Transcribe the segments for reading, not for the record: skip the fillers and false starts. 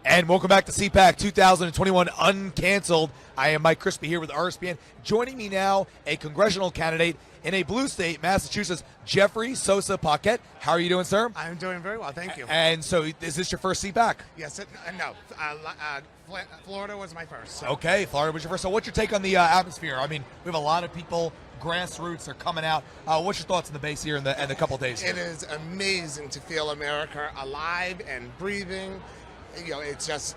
And welcome back to CPAC 2021 Uncanceled. I am Mike Crispi here with RSBN. Joining me now, a congressional candidate in a blue state, Massachusetts, Jeffrey Sossa-Paquette. How are you doing, sir? I'm doing very well, thank you. And so, is this your first CPAC? Yes, no. Florida was my first. So. Okay, Florida was your first. So what's your take on the atmosphere? I mean, we have a lot of people, grassroots are coming out. What's your thoughts on the base here in the couple days? It is amazing to feel America alive and breathing. You know, it's just,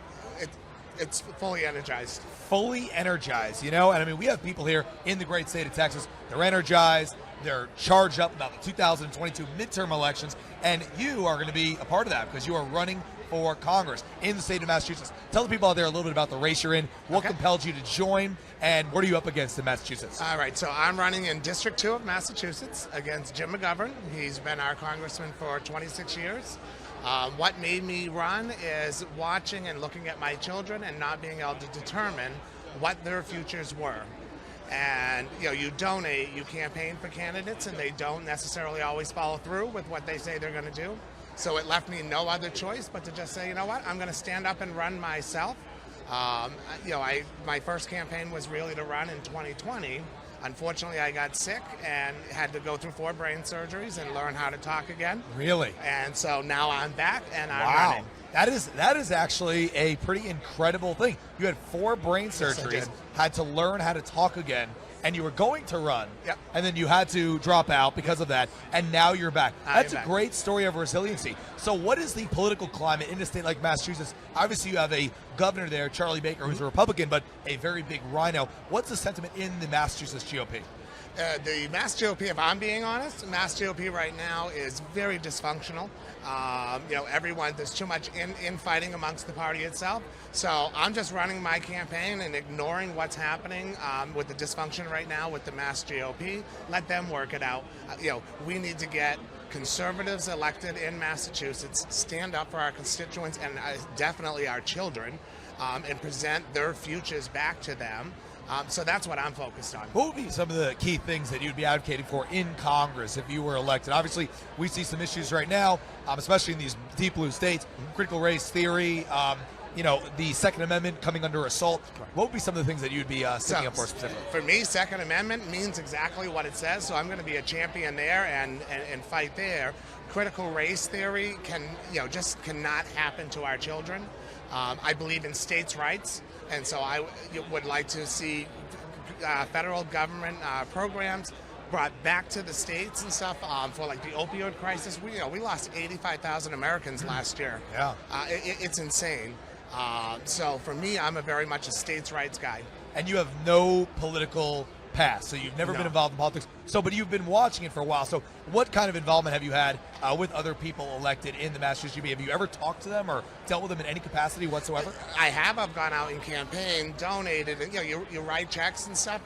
it's fully energized. Fully energized, you know? And I mean, we have people here in the great state of Texas. They're energized. They're charged up about the 2022 midterm elections. And you are going to be a part of that because you are running for Congress in the state of Massachusetts. Tell the people out there a little bit about the race you're in, what compelled you to join, and what are you up against in Massachusetts? All right, so I'm running in District 2 of Massachusetts against Jim McGovern. He's been our congressman for 26 years. What made me run is watching and looking at my children and not being able to determine what their futures were. And you know, you donate, you campaign for candidates, and they don't necessarily always follow through with what they say they're going to do. So it left me no other choice but to just say, you know what, I'm going to stand up and run myself. You know, my first campaign was really to run in 2020. Unfortunately, I got sick and had to go through 4 brain surgeries and learn how to talk again. Really? And so now I'm back and I'm running. That is actually a pretty incredible thing. You had 4 brain surgeries, had to learn how to talk again, and you were going to run, and then you had to drop out because of that, and now you're back. That's a great story of resiliency. So what is the political climate in a state like Massachusetts? Obviously, you have a governor there, Charlie Baker, who's a Republican, but a very big rhino. What's the sentiment in the Massachusetts GOP? The Mass GOP, if I'm being honest, Mass GOP right now is very dysfunctional. You know, there's too much infighting amongst the party itself. So I'm just running my campaign and ignoring what's happening with the dysfunction right now with the Mass GOP. Let them work it out. You know, we need to get conservatives elected in Massachusetts, stand up for our constituents and definitely our children, and present their futures back to them. So that's what I'm focused on. What would be some of the key things that you'd be advocating for in Congress if you were elected? Obviously, we see some issues right now, especially in these deep blue states, critical race theory, you know, the Second Amendment coming under assault. What would be some of the things that you'd be sticking up for specifically? For me, Second Amendment means exactly what it says, so I'm going to be a champion there and fight there. Critical race theory just cannot happen to our children. I believe in states' rights, and so I would like to see federal government programs brought back to the states and stuff for like the opioid crisis. We lost 85,000 Americans last year. Yeah, it's insane. So for me, I'm very much a states' rights guy. And you have no political past, so you've never been involved in politics. But you've been watching it for a while. So what kind of involvement have you had with other people elected in the Massachusetts GOP? Have you ever talked to them or dealt with them in any capacity whatsoever? I have. I've gone out and campaigned, donated, and you write checks and stuff.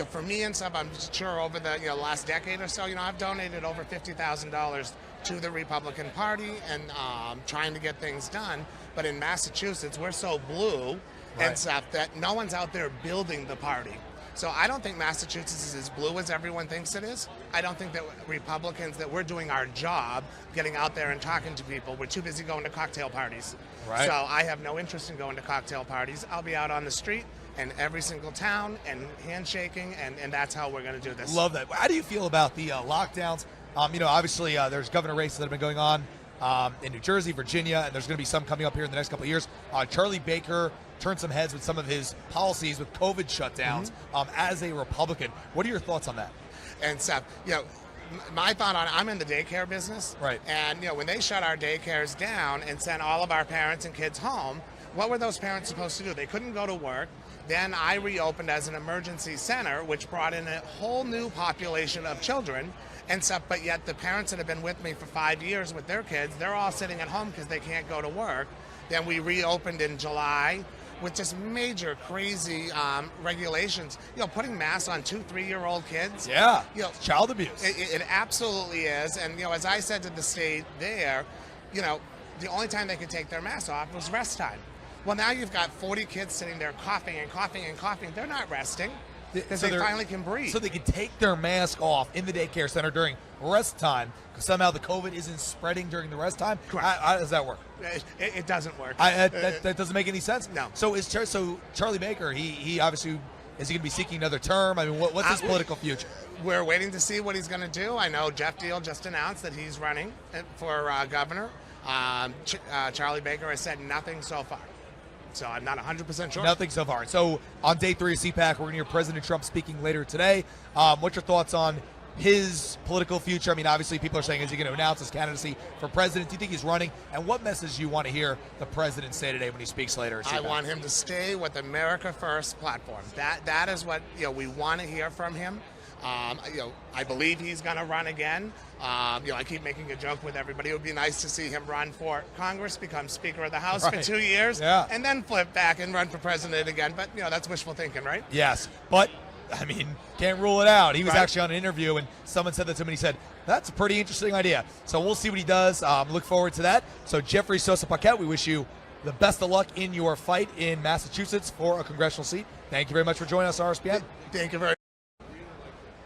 For me and stuff, I'm sure over the last decade or so, I've donated over $50,000 to the Republican Party and trying to get things done. But in Massachusetts, we're so blue and stuff that no one's out there building the party. So I don't think Massachusetts is as blue as everyone thinks it is. I don't think that Republicans, that we're doing our job, getting out there and talking to people. We're too busy going to cocktail parties. Right. So I have no interest in going to cocktail parties. I'll be out on the street in every single town and handshaking, and that's how we're going to do this. Love that. How do you feel about the lockdowns? Obviously there's governor races that have been going on in New Jersey, Virginia, and there's going to be some coming up here in the next couple of years. Charlie Baker turned some heads with some of his policies with COVID shutdowns as a Republican. What are your thoughts on that? And so, my thought on it, I'm in the daycare business. Right. And, when they shut our daycares down and sent all of our parents and kids home, what were those parents supposed to do? They couldn't go to work. Then I reopened as an emergency center, which brought in a whole new population of children and stuff, but yet the parents that have been with me for 5 years with their kids, they're all sitting at home because they can't go to work. Then we reopened in July with just major crazy regulations, putting masks on 2-3-year-old kids. Yeah, it's child abuse. It absolutely is. And, as I said to the state there, the only time they could take their masks off was rest time. Well, now you've got 40 kids sitting there coughing and coughing and coughing. They're not resting. because they finally can breathe. So they can take their mask off in the daycare center during rest time, because somehow the COVID isn't spreading during the rest time. Correct. How does that work? It doesn't work. That doesn't make any sense. No. So Charlie Baker, he obviously, is he going to be seeking another term? I mean, what's his political future? We're waiting to see what he's going to do. I know Jeff Deal just announced that he's running for governor. Charlie Baker has said nothing so far. So I'm not 100% sure. Nothing so far. So on day 3 of CPAC, we're going to hear President Trump speaking later today. What's your thoughts on his political future? I mean, obviously people are saying, is he going to announce his candidacy for president? Do you think he's running? And what message do you want to hear the president say today when he speaks later? I want him to stay with America First platform. That is what we want to hear from him. I believe he's going to run again. I keep making a joke with everybody. It would be nice to see him run for Congress, become Speaker of the House for 2 years, and then flip back and run for president again. But that's wishful thinking, right? Yes, but I mean, can't rule it out. He was actually on an interview, and someone said that to him, and he said, that's a pretty interesting idea. So we'll see what he does. Look forward to that. So Jeffrey Sossa-Paquette, we wish you the best of luck in your fight in Massachusetts for a congressional seat. Thank you very much for joining us, RSBN. Thank you very much.